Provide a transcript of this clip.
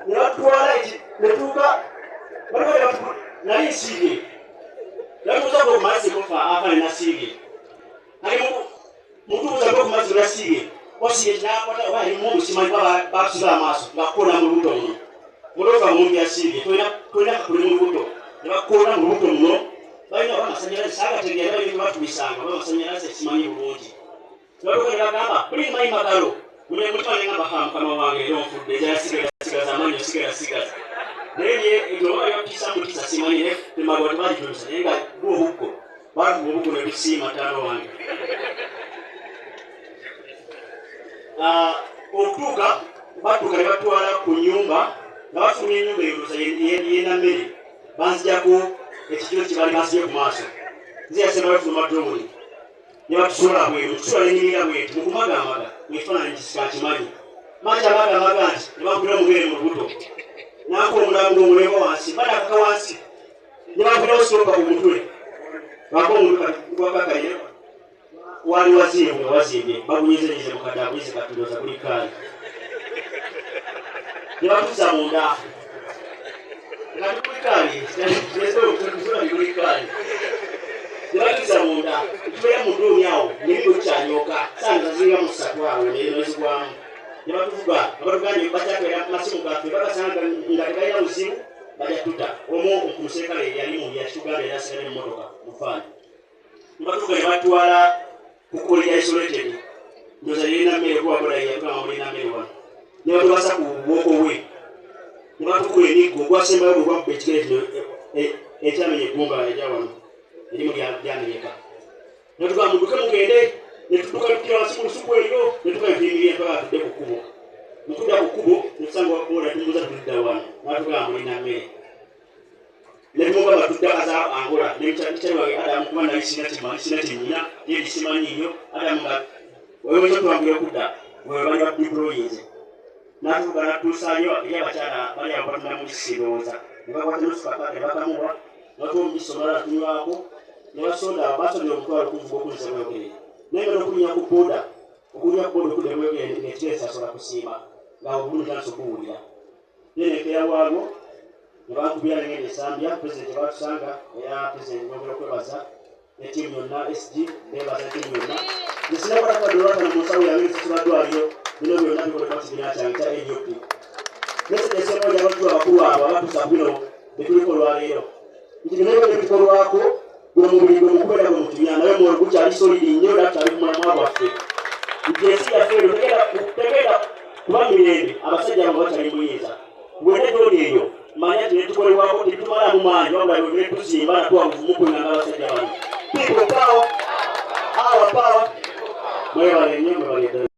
Nebatwala netuuka nali nsiige natuuzako ku mazzi kufa afa nenasiige ali mutuuzako ku mazzi nasiige osiige nakwata oba alimu omusimanyi bakusiba amaaso ngakukoona mu lubuto muno mulofa omuntu yasiige tolina kakuli mu lubuto nebakukoona mu lubuto muno balina oba amasanyalaze saagategeera balina batubisanga oba amasanyalaze simanyi bulungi nebatuuka nebagamba buli manyi magalo mutima nengamba mukama wange era onfudde ejasigaza amanyi osigaza naye ekyoba yapisa mutisa simanyi temagalo tebagituusa naye nga gwobuggo batuba obuggo netusiima taano wange okutuuka batuuka nebatwala ku nyumba nga bafuna enyumba eyoloza yenammere banzijako ekijiro kibali basibye ku maaso nze yasemba bafuna madomuli nebatusola bweru tusola nenyirira bwetu mukumagamaga ekifaananyi kisikakimanyi maki amagamaga nti nebakubira omubere mu lubuto nanka omulambo omuleka wansi badakaka wansi nebakubira osooka ku mutwe baka omuntu gwakakaire wali wazimbu nga wazimbye bagunyizenyize mukadde aguyize katuloza buli kaali nebatuza munda kati buli kaali buli kaali nebatuza munda tubeera mu dduumi awo nebigo bikyanyooka sanga zinga mu ssatu awo nezigwamu nebatuvuga abatuganje bakyakeera masimu gaffe bakasanga nga tebalina buzibu bajja tuta omu ku muserikale yali mu yakituganda era asigale mu motoka mufaani nebatuvuga nebatwala kukolera isolated ndoza yena mmere kuwakola yatugamba mulina mmere wano nebatubasa ku bwoko bwe nebatukula emiggo gwasembayo bwe gwakuba ekigere kino ekyamenya eggumba ejya wano erimu lyamenyeka netugamba muduke mugende netutuka tukira wansi mu lusuku eryo netuka nfimirire mpaka atudde ku kkubo mutudda ku kkubo netusanga wakola tumubuza tulidda wano natugamba mulina mmere netumugamba tuddakaza angola nemukyali wange adamu kuba naye sina kimina yeri simanyi nnyo adamu nga wewekyo twangire okudda webali badiployinze natuuka natuusayo eri abakyala bali abo batunda mu kisirowooza nebakwata nosukaka nebakamuwa natuwa omugisomala natunywako nebasoda basodera omutwalo kuvuga okunza bwegere naye nga nokulinya ku boda okulinya ku boda okudda bwegere nekiteesasola kusiima nga obuluntanso okuwulira nenekera waalwo nebankubira nengenda esambya pulezidenti batusanga era pulezidenti ngongera okwebaza netiimu yonna sg bebaza netiimu yonna nesinakwatakwadaolwatana mu nsawo yange nesasuladdwaliro bino byonna bikolebwa kibiina kyange kya NUP meseji esembaja abatuwa abakulu abo abatusa bino betuliko olwaleero nti bino ebyo byetukolwako gwe mubiri gwe mukubeera gwe mutumya naye omwoyo gukyali solidi nnyo era tukyali ku mulamwa gwaffe nti ensi yaffe eno tegenda kuba mirembe abasajja abo bakyali muyinza bwene gyoli eyo manya nti netukolebwako tetumalamu maanyi wabula bwe netuzimba natuwa buvumu kwenganga abasajja bano people power our power mwebale nnyo mwebale ddala